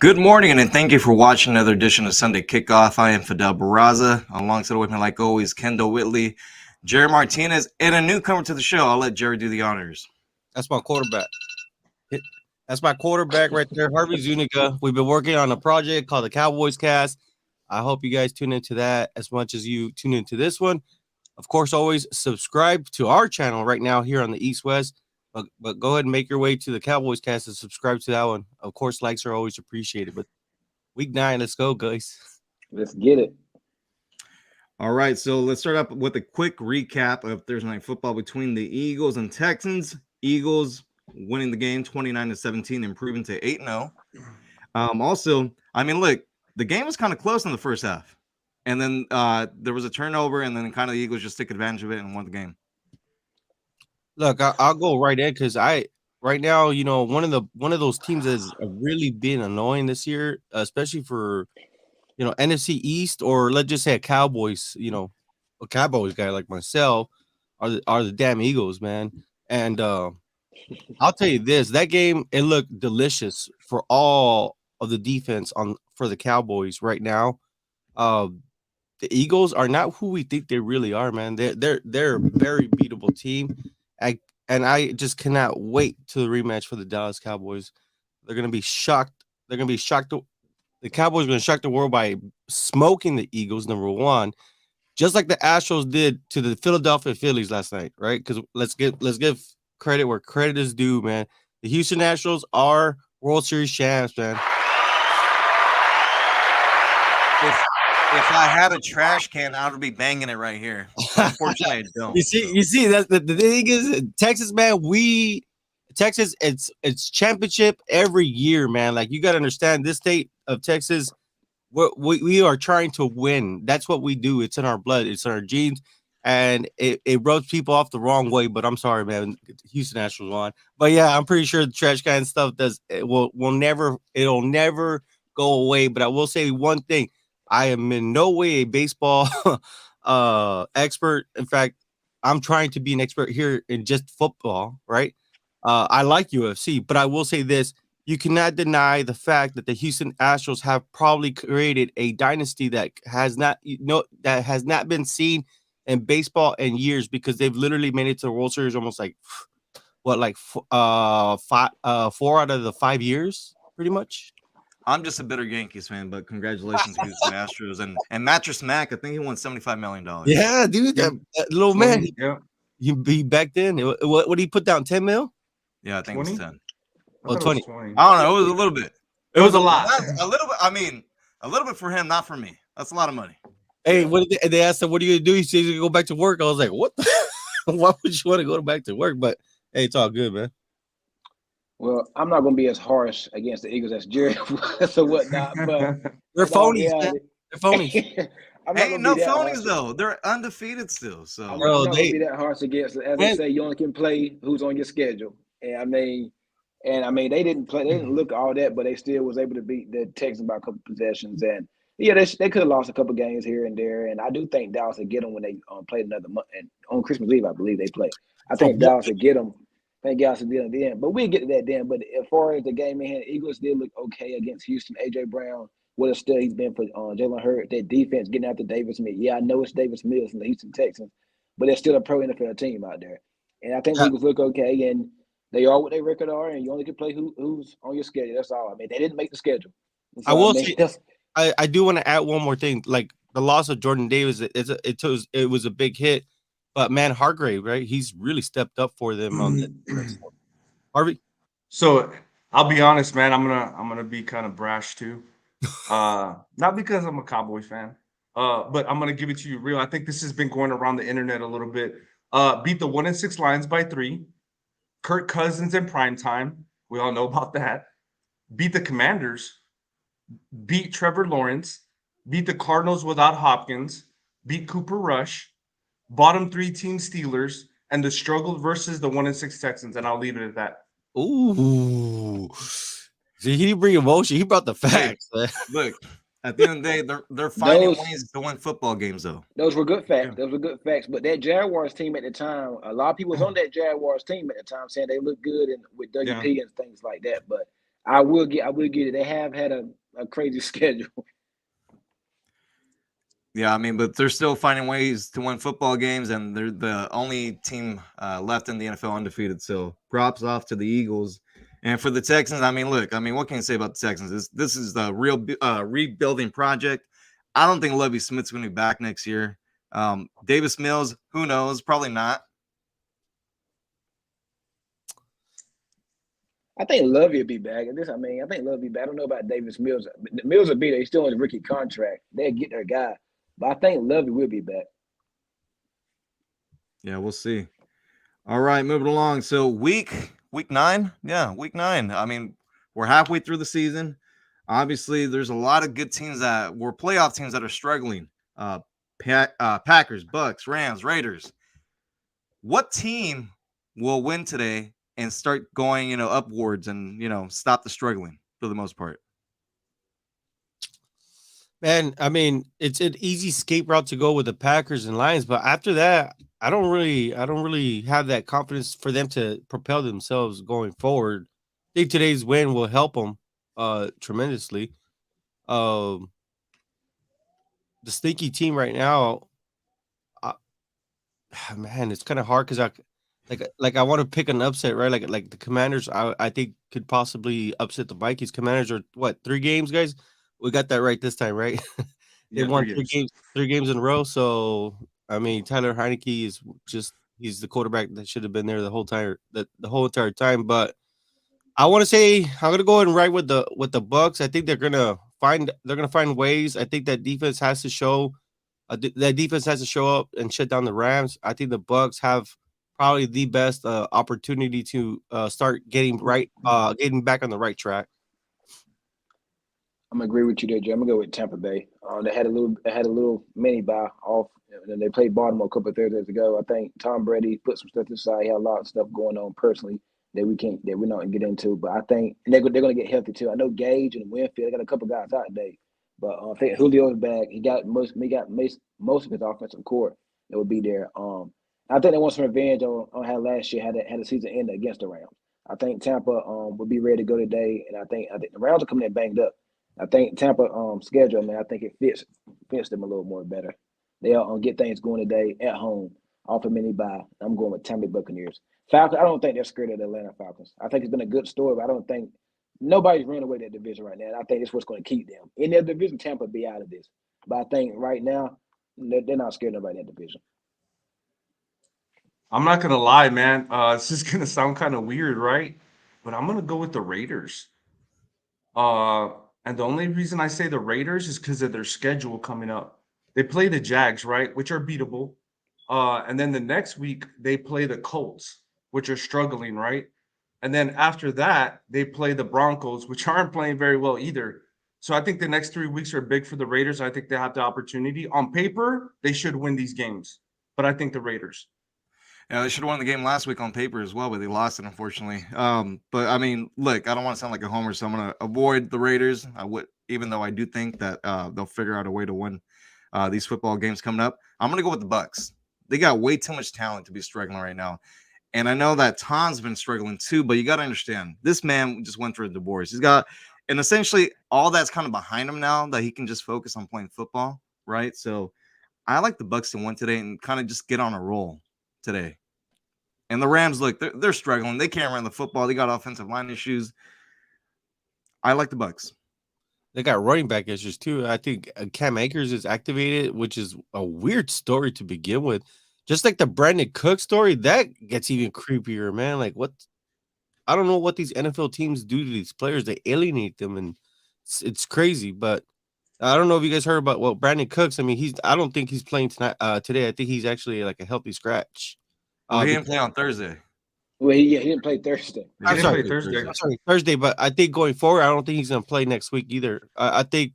Good morning, and thank you for watching another edition of Sunday Kickoff. I am Fidel Barraza, alongside with me, like always, Kendall Whitley, Jerry Martinez, and a newcomer to the show. I'll let Jerry do the honors. That's my quarterback. That's my quarterback right there, Harvey Zuniga. We've been working on a project called the Cowboys Cast. I hope you guys tune into that as much as you tune into this one. Of course, always subscribe to our channel right now here on the East West. But go ahead and make your way to the Cowboys Cast and subscribe to that one. Of course, likes are always appreciated. But week 9, let's go, guys. Let's get it. All right, so let's start up with a quick recap of Thursday Night Football between the Eagles and Texans. Eagles winning the game 29-17, improving to 8-0. Also, I mean, look, the game was kind of close in the first half. And then there was a turnover, and then kind of the Eagles just took advantage of it and won the game. Look, I'll go right in because right now, one of those teams that's really been annoying this year, especially for NFC East, or let's just say a Cowboys guy like myself, are the damn Eagles, man. And I'll tell you this: that game, it looked delicious for all of the defense for the Cowboys right now. The Eagles are not who we think they really are, man. They're a very beatable team. And I just cannot wait to the rematch for the Dallas Cowboys. They're going to be shocked. They're going to be shocked. The Cowboys are going to shock the world by smoking the Eagles, number one, just like the Astros did to the Philadelphia Phillies last night, right? Because let's give credit where credit is due, man. The Houston Astros are World Series champs, man. If I had a trash can, I would be banging it right here. Unfortunately, I don't. You see, that's the thing is, Texas, man. Texas, it's championship every year, man. Like, you got to understand, this state of Texas, we are trying to win. That's what we do. It's in our blood. It's in our genes, and it rubs people off the wrong way. But I'm sorry, man. Houston Astros won. But yeah, I'm pretty sure the trash can stuff will never go away. But I will say one thing. I am in no way a baseball expert. In fact, I'm trying to be an expert here in just football, right? I like UFC, but I will say this. You cannot deny the fact that the Houston Astros have probably created a dynasty that has not been seen in baseball in years, because they've literally made it to the World Series almost like 4 out of the 5 years, pretty much. I'm just a bitter Yankees fan, but congratulations to Houston Astros and Mattress Mac. I think he won $75 million. Yeah, dude, that little man. Yeah. He back then. What did he put down? 10 mil? Yeah, I think 20? It was 10. Well, 20. I don't know. It was a little bit. It was a lot. A little bit. I mean, a little bit for him, not for me. That's a lot of money. Hey, what did they asked him, what are you gonna do? He said he's gonna go back to work. I was like, what? Why would you want to go back to work? But hey, it's all good, man. Well, I'm not going to be as harsh against the Eagles as Jerry was or whatnot, but they're phonies, man. They're phonies. Hey, no phonies though. They're undefeated still. So I'm not going to be that harsh against. As they say, you only can play who's on your schedule. And I mean, they didn't play. They didn't look all that, but they still was able to beat the Texans by a couple possessions. And yeah, they could have lost a couple games here and there. And I do think Dallas would get them when they played another month. And on Christmas Eve, I believe they play. I think Dallas would get them. Thank God for dealing then. But we'll get to that then. But as far as the game in hand, Eagles did look okay against Houston. A.J. Brown, what a stud he's been for Jalen Hurts. That defense getting after Davis Mills. Yeah, I know it's Davis Mills from the Houston Texans, but they're still a pro NFL team out there. And I think the Eagles look okay, and they are what their record are, and you only can play who's on your schedule. That's all. I mean, they didn't make the schedule. So, I will say, I do want to add one more thing. Like, the loss of Jordan Davis, it was a big hit. But man, Hargrave, right? He's really stepped up for them on the Harvey. So I'll be honest, man. I'm gonna be kind of brash too. Not because I'm a Cowboys fan, but I'm gonna give it to you real. I think this has been going around the internet a little bit. Beat the 1-6 Lions by 3. Kirk Cousins in prime time. We all know about that. Beat the Commanders. Beat Trevor Lawrence. Beat the Cardinals without Hopkins. Beat Cooper Rush. Bottom 3 team Steelers, and the struggle versus the 1-6 Texans, and I'll leave it at that. Ooh, see, he didn't bring emotion. He brought the facts. Look, at the end of the day, they're finding ways to win football games, though. Those were good facts. Those were good facts. But that Jaguars team at the time, a lot of people was on that Jaguars team at the time saying they looked good and with WP and things like that. But I will get it. They have had a crazy schedule. Yeah, I mean, but they're still finding ways to win football games, and they're the only team left in the NFL undefeated. So props off to the Eagles. And for the Texans, I mean, look, I mean, what can you say about the Texans? This is the real rebuilding project. I don't think Lovie Smith's going to be back next year. Davis Mills, who knows? Probably not. I think Lovey will be back. I think Lovey will be back. I don't know about Davis Mills. Mills will be there. He's still on his rookie contract. They'll get their guy. But I think Lovey will be back. Yeah, we'll see. All right, moving along. So week 9. Yeah, week 9. I mean, we're halfway through the season. Obviously, there's a lot of good teams that were playoff teams that are struggling. Packers, Bucks, Rams, Raiders. What team will win today and start going, upwards and, stop the struggling for the most part? Man, I mean, it's an easy escape route to go with the Packers and Lions, but after that, I don't really have that confidence for them to propel themselves going forward. I think today's win will help them tremendously. Um, the stinky team right now, man, it's kind of hard because I want to pick an upset, right? Like the Commanders, I think could possibly upset the Vikings. Commanders are what, 3 games, guys? We got that right this time, right? They Yeah, won 3 3 games. games, 3 games in a row. So I mean, Tyler Heineke is he's the quarterback that should have been there the whole entire time. But I want to say I'm gonna go ahead and ride with the Bucks. I think they're gonna find ways. I think that defense has to show that defense has to show up and shut down the Rams. I think the Bucks have probably the best opportunity to start getting getting back on the right track. I'm gonna agree with you there, Jay. I'm gonna go with Tampa Bay. They had a little mini bye off, and they played Baltimore a couple of Thursdays ago. I think Tom Brady put some stuff aside. He had a lot of stuff going on personally that we're not gonna get into. But I think they're gonna get healthy too. I know Gage and Winfield. They got a couple guys out today, but I think Julio's back. He got most of his offensive core that would be there. I think they want some revenge on how last year had the season ended against the Rams. I think Tampa will be ready to go today, and I think the Rams are coming in banged up. I think Tampa schedule, man, I think it fits them a little more better. They'll get things going today at home off a mini bye. I'm going with Tampa Buccaneers. Falcons, I don't think they're scared of the Atlanta Falcons. I think it's been a good story, but I don't think nobody's running away that division right now. And I think it's what's going to keep them. In their division, Tampa be out of this. But I think right now, they're not scared of nobody in that division. I'm not gonna lie, man. This is gonna sound kind of weird, right? But I'm gonna go with the Raiders. Uh, and the only reason I say the Raiders is because of their schedule coming up. They play the Jags, right, which are beatable. And then the next week they play the Colts, which are struggling, right? And then after that, they play the Broncos, which aren't playing very well either. So I think the next 3 weeks are big for the Raiders. I think they have the opportunity. On paper, they should win these games, but I think the Raiders. Yeah, they should have won the game last week on paper as well, but they lost it, unfortunately. But I mean, look, I don't want to sound like a homer, so I'm going to avoid the Raiders. I would, even though I do think that they'll figure out a way to win these football games coming up. I'm going to go with the Bucks. They got way too much talent to be struggling right now. And I know that Tom's been struggling too, but you got to understand, this man just went through a divorce. He's got, and essentially all that's kind of behind him now that he can just focus on playing football, right? So I like the Bucks to win today and kind of just get on a roll today. And the Rams, look, they're struggling. They can't run the football. They got offensive line issues. I like the Bucks. They got running back issues too. I think Cam Akers is activated, which is a weird story to begin with. Just like the Brandon Cook story, that gets even creepier, man. Like what? I don't know what these NFL teams do to these players. They alienate them, and it's crazy. But I don't know if you guys heard about Brandon Cooks. I mean, I don't think he's playing tonight. Today, I think he's actually like a healthy scratch. Well, he didn't play on Thursday. Well, he didn't play Thursday. He didn't play Thursday. I'm sorry, Thursday. But I think going forward, I don't think he's going to play next week either. I think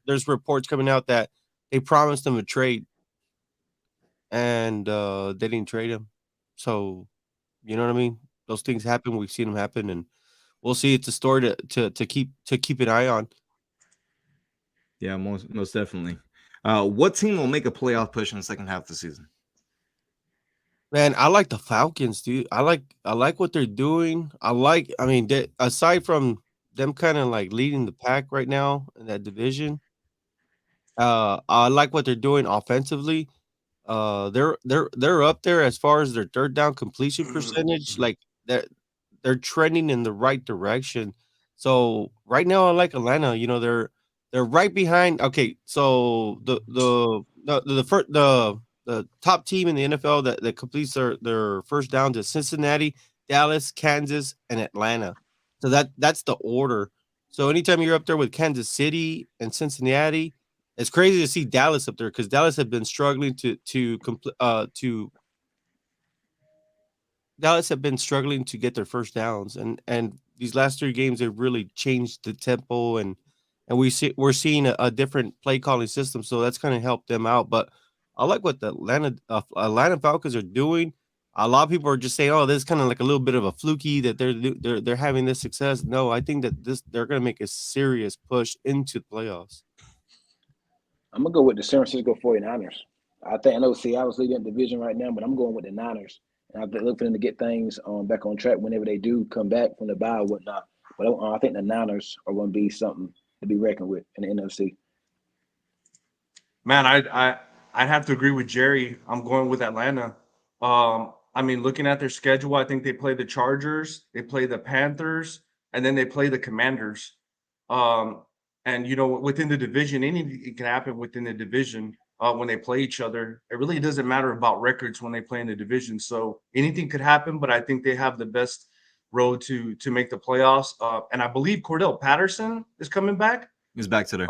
there's reports coming out that they promised him a trade, and they didn't trade him. So, you know what I mean? Those things happen. We've seen them happen, and we'll see. It's a story to keep an eye on. Yeah, most definitely. What team will make a playoff push in the second half of the season? Man, I like the Falcons, dude. I like what they're doing. I mean, aside from them kind of like leading the pack right now in that division. I like what they're doing offensively. They're up there as far as their third down completion percentage. Like they're trending in the right direction. So right now, I like Atlanta. You know, they're right behind. Okay, so the top team in the NFL that completes their first downs is Cincinnati, Dallas, Kansas, and Atlanta. So that's the order. So anytime you're up there with Kansas City and Cincinnati, it's crazy to see Dallas up there because Dallas have been struggling to Dallas have been struggling to get their first downs, and these last 3 games they've really changed the tempo and we're seeing a different play calling system, so that's gonna help them out. But I like what the Atlanta Falcons are doing. A lot of people are just saying, "Oh, this is kind of like a little bit of a fluky that they're having this success." No, I think that they're gonna make a serious push into the playoffs. I'm gonna go with the San Francisco 49ers. I know Seattle's leading the division right now, but I'm going with the Niners. And I look for them to get things back on track whenever they do come back from the bye or whatnot. But I think the Niners are going to be something to be reckoned with in the NFC. Man, I'd have to agree with Jerry. I'm going with Atlanta. I mean, looking at their schedule, I think they play the Chargers, they play the Panthers, and then they play the Commanders. And you know, within the division, anything can happen within the division when they play each other. It really doesn't matter about records when they play in the division. So anything could happen, but I think they have the best road to make the playoffs. And I believe Cordell Patterson is coming back. He's back today.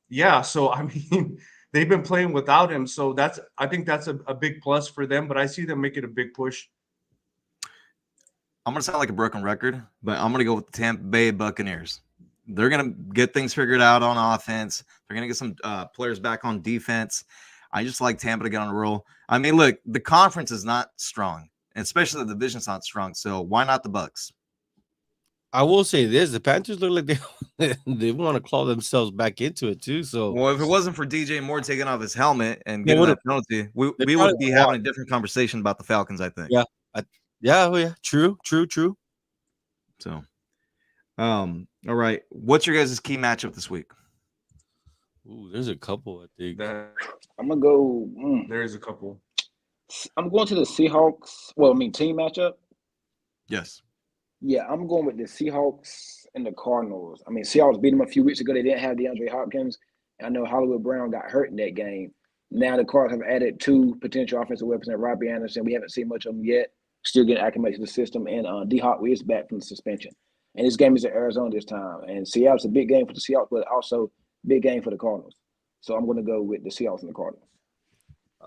Yeah. So I mean, they've been playing without him. So I think that's a big plus for them. But I see them making a big push. I'm gonna sound like a broken record, but I'm gonna go with the Tampa Bay Buccaneers. They're going to get things figured out on offense. They're going to get some players back on defense. I just like Tampa to get on a roll. I mean, look, the conference is not strong, especially the division's not strong. So why not the Bucs? I will say this: the Panthers look like they want to claw themselves back into it too. So, well, if it wasn't for DJ Moore taking off his helmet and getting that penalty, we would be having a different conversation about the Falcons. I think. Yeah. True. So. All right. What's your guys' key matchup this week? Ooh, there's a couple, I think. I'm gonna go. There is a couple. I'm going to the Seahawks. Well, I mean, team matchup. Yes. Yeah, I'm going with the Seahawks and the Cardinals. I mean, Seahawks beat them a few weeks ago. They didn't have DeAndre Hopkins. I know Hollywood Brown got hurt in that game. Now the Cardinals have added 2 potential offensive weapons and Robbie Anderson. We haven't seen much of them yet. Still getting acclimated to the system. And D-Hop is back from the suspension. And this game is in Arizona this time. And Seattle's a big game for the Seahawks, but also big game for the Cardinals. So I'm going to go with the Seahawks and the Cardinals.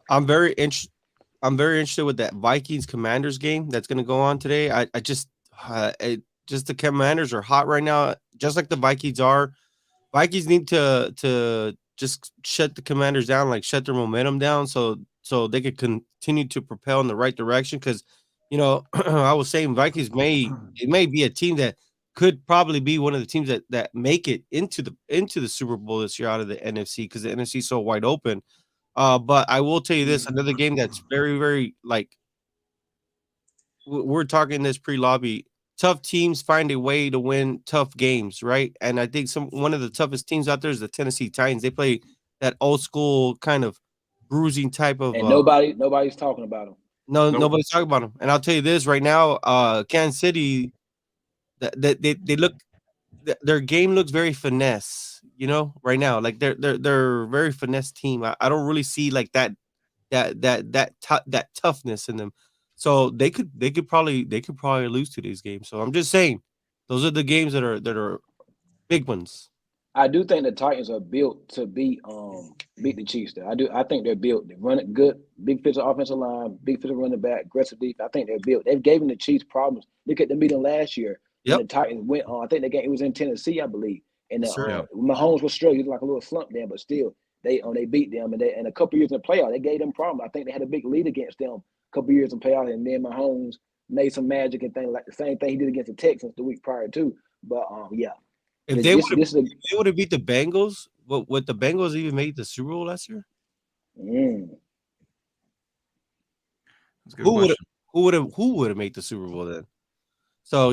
I'm very interested with that Vikings Commanders game that's going to go on today. Just the Commanders are hot right now, just like the Vikings are. Vikings need to just shut the Commanders down, like shut their momentum down, so they could continue to propel in the right direction. Because I was saying Vikings may be a team that could probably be one of the teams that make it into the Super Bowl this year out of the NFC, because the NFC is so wide open. But I will tell you this: another game that's very, very like we're talking this pre-lobby. Tough teams find a way to win tough games, right? And I think one of the toughest teams out there is the Tennessee Titans. They play that old school kind of bruising type of. And nobody's talking about them. Nobody's talking about them. And I'll tell you this right now: Kansas City, they look, their game looks very finesse. Right now, like they're a very finesse team. I don't really see like that toughness in them. So they could probably lose to these games. So I'm just saying, those are the games that are big ones. I do think the Titans are built to beat the Chiefs. Though I think they're built. They run it good, big physical offensive line, big physical running back, aggressive defense. I think they're built. They've given the Chiefs problems. Look at the meeting last year. Yep. The Titans went on. I think the game it was in Tennessee, I believe. And Sure. Mahomes was struggling. He was like a little slump there, but still they beat them. And a couple years in the playoff, they gave them problems. I think they had a big lead against them a couple years in the playoff, and then Mahomes made some magic and things like the same thing he did against the Texans the week prior too. But yeah. If they would have beat the Bengals, would the Bengals even made the Super Bowl last year? Who would have made the Super Bowl then? So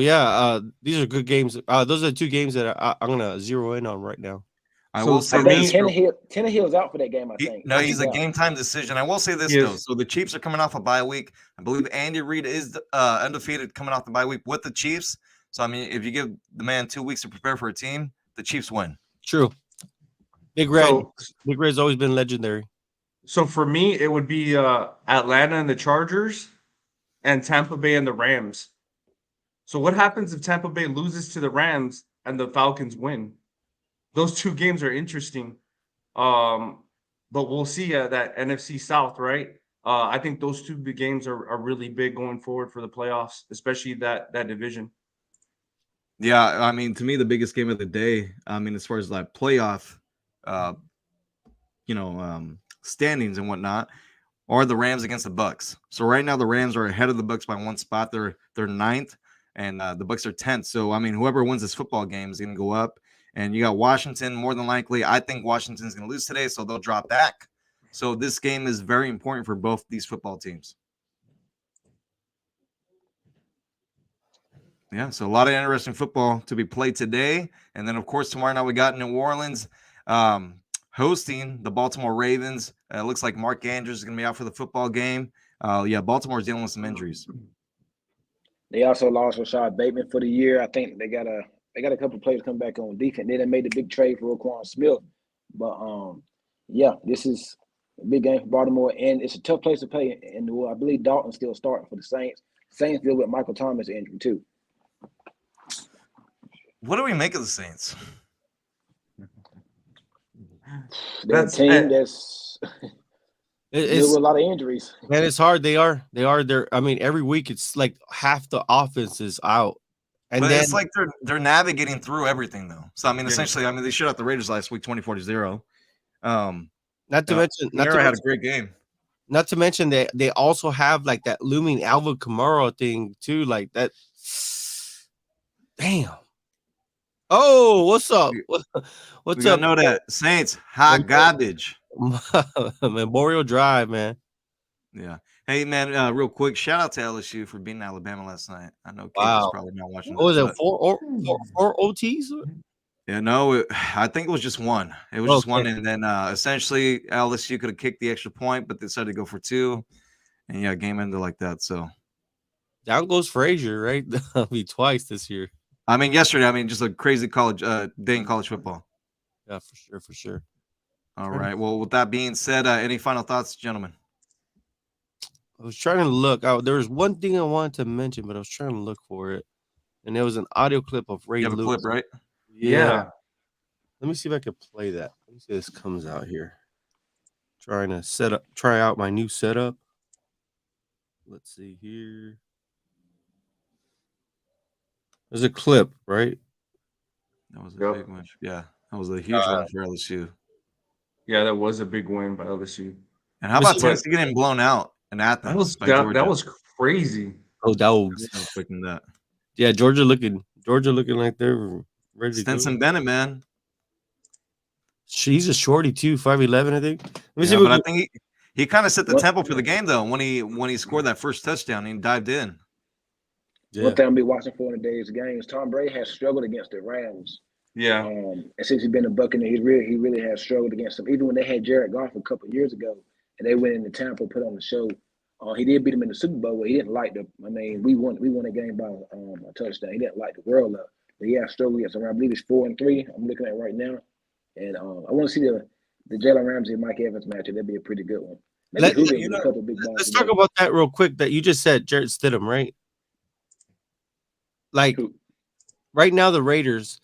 these are good games. Those are the two games that I'm gonna zero in on right now. I So will for say me- this. Tannehill's out for that game, I think. No, he's a out. game time decision. I will say this He though. is. So the Chiefs are coming off a bye week. I believe Andy Reid is undefeated coming off the bye week with the Chiefs. So I mean, if you give the man 2 weeks to prepare for a team, the Chiefs win. True. Big Red. So, Big Red's always been legendary. so for me, it would be Atlanta and the Chargers and Tampa Bay and the Rams. So what happens if Tampa Bay loses to the Rams and the Falcons win? Those two games are interesting. But we'll see that NFC South, right? I think those two big games are really big going forward for the playoffs, especially that division. Yeah, I mean, to me, the biggest game of the day. I mean, as far as like playoff, standings and whatnot, are the Rams against the Bucks. So right now, the Rams are ahead of the Bucks by one spot. They're ninth, and the Bucks are 10th. So I mean, whoever wins this football game is going to go up. And you got Washington more than likely. I think Washington's going to lose today, so they'll drop back. So this game is very important for both these football teams. Yeah, so a lot of interesting football to be played today. And then, of course, tomorrow night we got New Orleans hosting the Baltimore Ravens. It looks like Mark Andrews is going to be out for the football game. Baltimore's dealing with some injuries. They also lost Rashad Bateman for the year. I think they got a couple of players come back on defense. Then they made the big trade for Roquan Smith. But this is a big game for Baltimore, and it's a tough place to play in New Orleans. I believe Dalton's still starting for the Saints. Saints deal with Michael Thomas' injury too. What do we make of the Saints? They're a team that's It's with a lot of injuries. Man, it's hard. They are. They're. I mean, every week it's like half the offense is out, and But then it's like they're navigating through everything though. So I mean, essentially, they shut out the Raiders last week, 24-0. not to mention, had a great game. Not to mention that they also have like that looming Alvin Kamara thing too, like that. Damn. Oh, what's up? What's We up? know that Saints hot garbage. Memorial Drive, man. Yeah. Hey, man, real quick, shout out to LSU for beating Alabama last night. I know Kate was probably not watching. What was this, it? Four OTs? Yeah, no, I think it was just one. It was just one, and then essentially LSU could have kicked the extra point, but they decided to go for two, and game ended like that. So down goes Frazier, right? I mean, twice this year. I mean, yesterday, just a crazy college day in college football. Yeah, for sure. All right. Well, with that being said, any final thoughts, gentlemen? I was trying to look out. There was one thing I wanted to mention, but I was trying to look for it, and there was an audio clip of Ray You have Lewis. a clip, right? Yeah. Let me see if I can play that. Let me see if this comes out here. Trying to try out my new setup. Let's see here. There's a clip, right? That was a big one. Yeah, that was a huge one for LSU. Yeah, that was a big win by LSU. And how about Tennessee getting blown out in Athens? That was crazy. Oh, dogs. That. Yeah, Georgia looking like they're ready to Stetson go. Bennett, man. She's a shorty too, 5'11", I think. Let me see. But I think he kind of set the tempo for the game though when he scored that first touchdown. He dived in. Yeah. One thing I'll be watching for in today's games, Tom Brady has struggled against the Rams. Yeah. And since he's been a Buccaneer, he really has struggled against them. Even when they had Jared Goff a couple of years ago, and they went into Tampa, put on the show. He did beat him in the Super Bowl. He didn't like we won a game by a touchdown. He didn't light the world up. But he has struggled against them. I believe it's 4-3. I'm looking at it right now, and I want to see the Jalen Ramsey and Mike Evans matchup. That'd be a pretty good one. Let's talk about that real quick. That you just said, Jarrett Stidham, right? Like right now, the Raiders,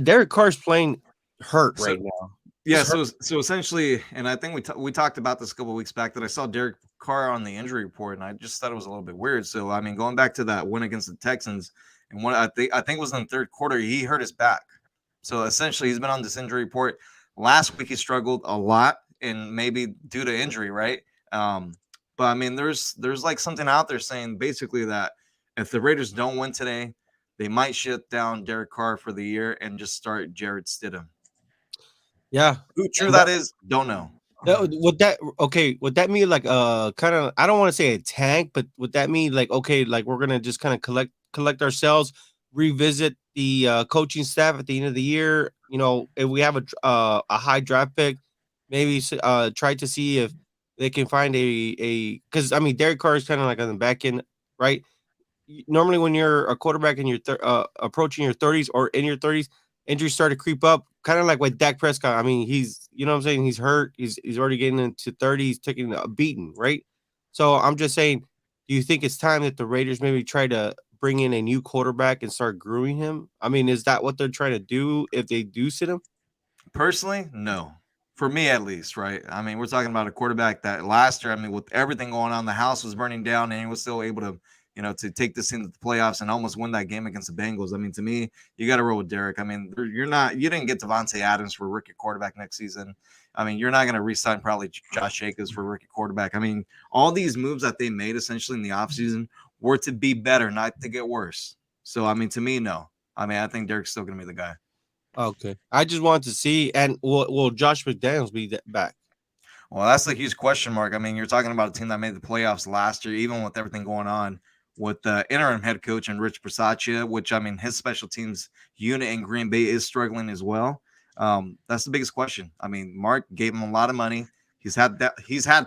Derek Carr's playing hurt right now. Yeah, so essentially, and I think we talked about this a couple of weeks back that I saw Derek Carr on the injury report, and I just thought it was a little bit weird. So I mean, going back to that win against the Texans, and I think it was in the third quarter, he hurt his back. So essentially, he's been on this injury report. Last week he struggled a lot, and maybe due to injury, right? But I mean, there's like something out there saying basically that if the Raiders don't win today, they might shut down Derek Carr for the year and just start Jarrett Stidham. Yeah, who true that is, don't know. Would that mean like kind of, I don't want to say a tank, but would that mean like, okay, like we're gonna just kind of collect collect ourselves, revisit the coaching staff at the end of the year. You know, if we have a high draft pick, maybe try to see if they can find a because I mean Derek Carr is kind of like on the back end, right? Normally when you're a quarterback and you're approaching your 30s or in your 30s, injuries start to creep up, kind of like with Dak Prescott. I mean, he's, you know what I'm saying, he's hurt. He's already getting into 30s, taking a beating, right? So I'm just saying, do you think it's time that the Raiders maybe try to bring in a new quarterback and start grooming him? I mean, is that what they're trying to do if they do sit him? Personally, no. For me, at least, right? I mean, we're talking about a quarterback that last year, I mean, with everything going on, the house was burning down, and he was still able to, you know, to take this into the playoffs and almost win that game against the Bengals. I mean, to me, you got to roll with Derek. I mean, you didn't get Devontae Adams for rookie quarterback next season. I mean, you're not going to re-sign probably Josh Jacobs for rookie quarterback. I mean, all these moves that they made essentially in the offseason were to be better, not to get worse. So, I mean, to me, no. I mean, I think Derek's still going to be the guy. Okay. I just wanted to see, and will Josh McDaniels be back? Well, that's a huge question mark. I mean, you're talking about a team that made the playoffs last year, even with everything going on with the interim head coach and Rich Bisaccia, which, I mean, his special teams unit in Green Bay is struggling as well. That's the biggest question. I mean, Mark gave him a lot of money. He's had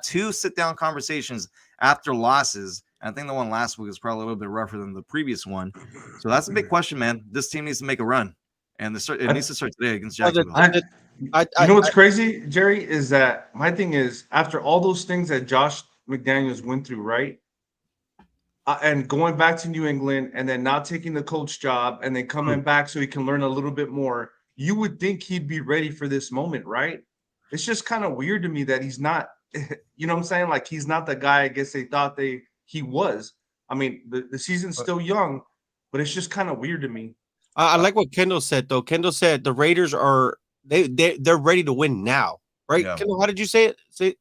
2 sit-down conversations after losses. I think the one last week was probably a little bit rougher than the previous one. So that's a big question, man. This team needs to make a run. And it needs to start today against Jacksonville. You know what's crazy, Jerry, is that my thing is after all those things that Josh McDaniels went through, right? And going back to New England and then not taking the coach job and then coming back so he can learn a little bit more, you would think he'd be ready for this moment, right? It's just kind of weird to me that he's not, you know what I'm saying? Like he's not the guy I guess they thought he was. I mean, the season's still young, but it's just kind of weird to me. I like what Kendall said though. Kendall said the Raiders are they're ready to win now, right? Yeah. Kendall, how did you say it?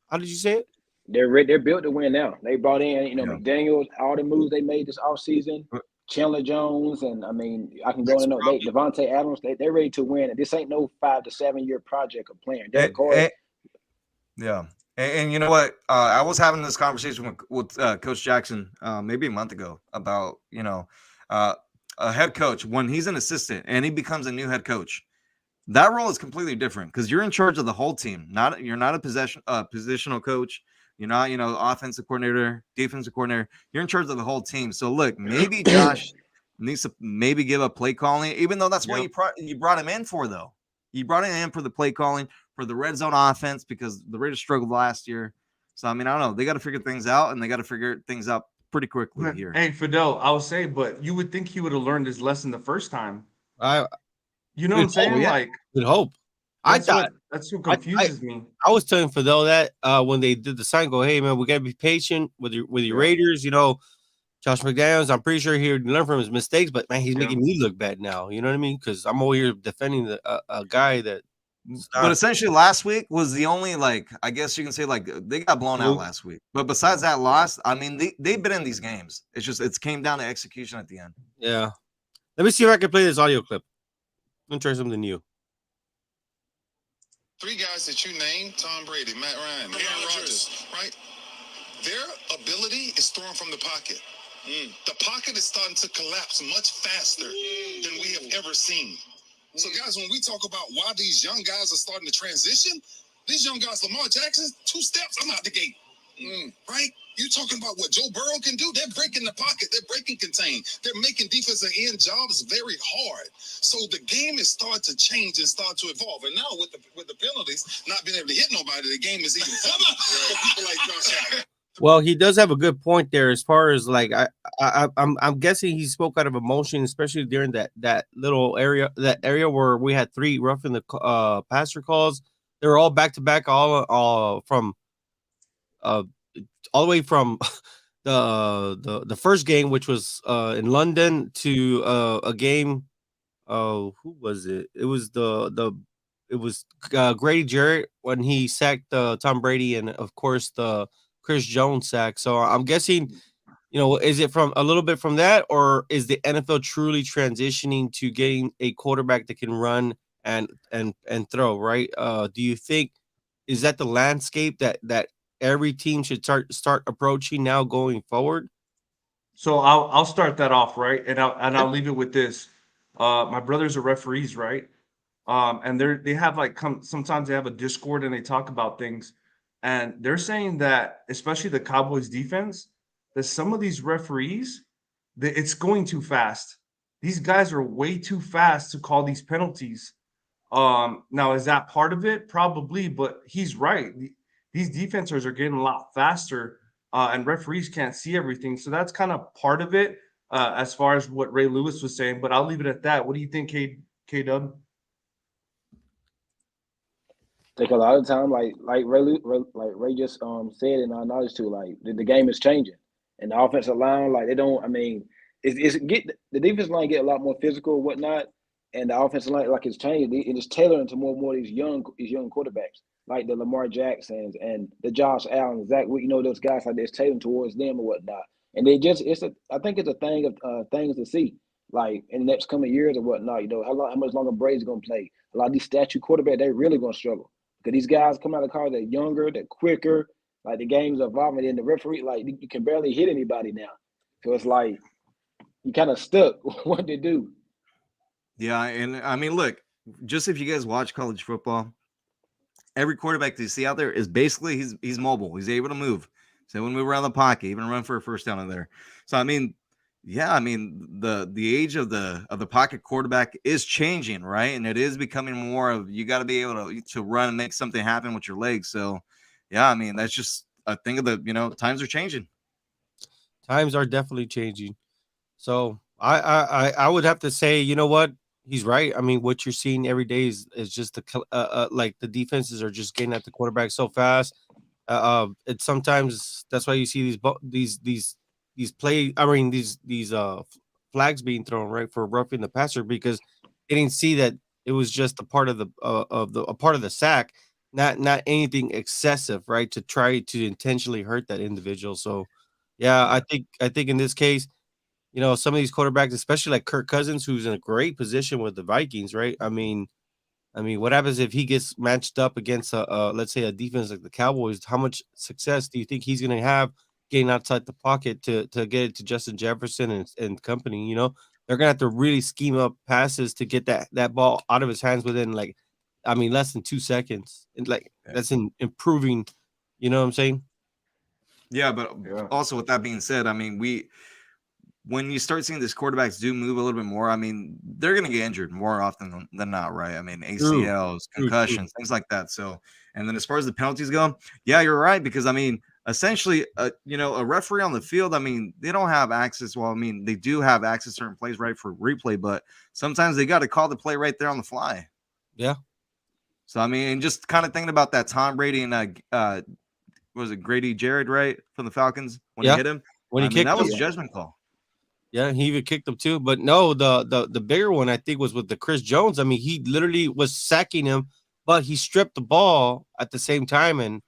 How did you say it? They're built to win now. They brought in, you know, McDaniels, all the moves they made this offseason, Chandler Jones, and I mean, I can go into Devontae Adams. They're ready to win. And this ain't no 5 to 7 year project of playing. Yeah. And you know what? I was having this conversation with Coach Jackson maybe a month ago about, you know, a head coach, when he's an assistant and he becomes a new head coach, that role is completely different because you're in charge of the whole team. You're not a positional coach. You're not, you know, offensive coordinator, defensive coordinator. You're in charge of the whole team. So look, maybe Josh needs to maybe give up play calling, even though that's what you brought him in for, though. You brought him in for the play calling, for the red zone offense, because the Raiders struggled last year. So I mean, I don't know. They got to figure things out, and they got to figure things out pretty quickly here. Hey, Fidel, I would say, but you would think he would have learned his lesson the first time. You know what I'm saying? Like, good hope. That's what confuses me. I was telling Fidel that when they did the sign, go, hey man, we gotta be patient with your Raiders. You know, Josh McDaniels, I'm pretty sure he learned from his mistakes, but man, he's making me look bad now. You know what I mean? Because I'm over here defending a guy that. But essentially, last week was the only, like, I guess you can say, like, they got blown out last week. But besides that loss, I mean, they've been in these games. It's came down to execution at the end. Yeah. Let me see if I can play this audio clip. I'm gonna try something new. 3 guys that you named: Tom Brady, Matt Ryan, Aaron Rodgers, right? Their ability is throwing from the pocket. The pocket is starting to collapse much faster than we have ever seen. So, guys, when we talk about why these young guys are starting to transition, these young guys, Lamar Jackson, 2 steps, I'm out the gate. Right? You're talking about what Joe Burrow can do? They're breaking the pocket. They're breaking contain. They're making defensive end jobs very hard. So the game is starting to change and start to evolve. And now with the penalties, not being able to hit nobody, the game is even tougher for people like Josh Allen. Well, he does have a good point there as far as like I'm guessing he spoke out of emotion, especially during that little area, where we had 3 roughing the passer calls. They were all back to back, all from all the way from the first game, which was in London, to a game. Who was it? It was Grady Jarrett when he sacked Tom Brady, and of course the Chris Jones sack. So I'm guessing, you know, is it from a little bit from that, or is the NFL truly transitioning to getting a quarterback that can run and throw? Right? Do you think is that the landscape that every team should start approaching now going forward? So I'll start that off, right? And I'll leave it with this. My brothers are referees, right? And they have like sometimes they have a Discord and they talk about things, and they're saying that especially the Cowboys defense, that some of these referees, that it's going too fast. These guys are way too fast to call these penalties. Now is that part of it? Probably, but he's right. These defenders are getting a lot faster, and referees can't see everything. So that's kind of part of it, as far as what Ray Lewis was saying. But I'll leave it at that. What do you think, K Dub? Take a lot of time, like Ray just said in our knowledge too. Like the game is changing, and the offensive line, like they don't. I mean, it's get the defensive line get a lot more physical, and whatnot, and the offensive line like it's changed. It is tailoring to more and more of these young quarterbacks, like the Lamar Jacksons and the Josh Allen, Zach. You know those guys like it's tailoring towards them or whatnot, and they just I think it's a thing of things to see. Like in the next coming years or whatnot, you know how much longer Brady's gonna play. A lot of these statue quarterbacks, they really gonna struggle. Because these guys come out of college, they're younger, they're quicker. Like the game's evolving, and the referee, like you can barely hit anybody now. So it's like you kind of stuck. What to do? Yeah, and I mean, look, just if you guys watch college football, every quarterback that you see out there is basically he's mobile. He's able to move. So when we move around the pocket, even run for a first down in there. So I mean, yeah, I mean the age of the pocket quarterback is changing, right? And it is becoming more of you got to be able to run and make something happen with your legs. So yeah, I mean that's just a thing of the times are changing. Times are definitely changing. So I would have to say, you know what? He's right. I mean, what you're seeing every day is just like the defenses are just getting at the quarterback so fast. It's sometimes that's why you see these play. I mean, these flags being thrown right for roughing the passer because they didn't see that it was just a part of a part of the sack, not anything excessive, right? To try to intentionally hurt that individual. So, yeah, I think in this case some of these quarterbacks, especially like Kirk Cousins, who's in a great position with the Vikings, right? I mean, what happens if he gets matched up against let's say a defense like the Cowboys? How much success do you think he's going to have getting outside the pocket to get it to Justin Jefferson and company? They're going to have to really scheme up passes to get that ball out of his hands within less than 2 seconds. And that's improving. You know what I'm saying? Yeah, but also with that being said, I mean when you start seeing these quarterbacks do move a little bit more, I mean, they're going to get injured more often than not, right? I mean, ACLs, concussions, things like that. So, and then as far as the penalties go, yeah, you're right. Because, I mean, essentially, a referee on the field, I mean, they don't have access. Well, I mean, they do have access to certain plays, right, for replay, but sometimes they got to call the play right there on the fly. Yeah. So, I mean, just kind of thinking about that Tom Brady and, was it Grady Jarrett, right, from the Falcons when he hit him? When he kicked that him. was a judgment call. Yeah, he even kicked him too. But no, the bigger one I think was with the Chris Jones. I mean, he literally was sacking him, but he stripped the ball at the same time, and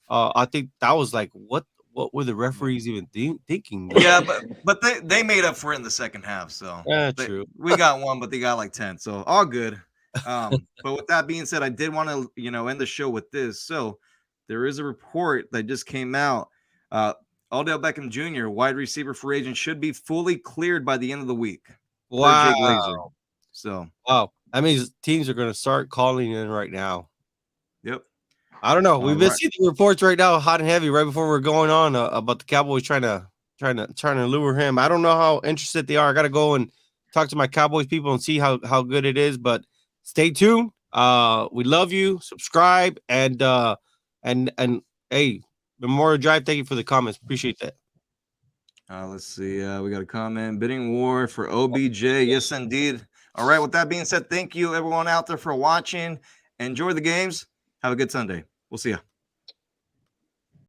I think that was like, what were the referees even thinking? Yeah, but they made up for it in the second half. So true. We got one, but they got like 10. So all good. But with that being said, I did want to end the show with this. So there is a report that just came out. Odell Beckham Jr., wide receiver free agent, should be fully cleared by the end of the week. Wow. Jay Glazer. So that means teams are going to start calling in right now. Yep. I don't know. We've been seeing reports right now, hot and heavy, right before we're going on about the Cowboys trying to lure him. I don't know how interested they are. I got to go and talk to my Cowboys people and see how good it is. But stay tuned. We love you. Subscribe and hey. Memorial Drive, thank you for the comments. Appreciate that. Let's see. We got a comment. Bidding war for OBJ. Yes, indeed. All right. With that being said, thank you, everyone out there, for watching. Enjoy the games. Have a good Sunday. We'll see you.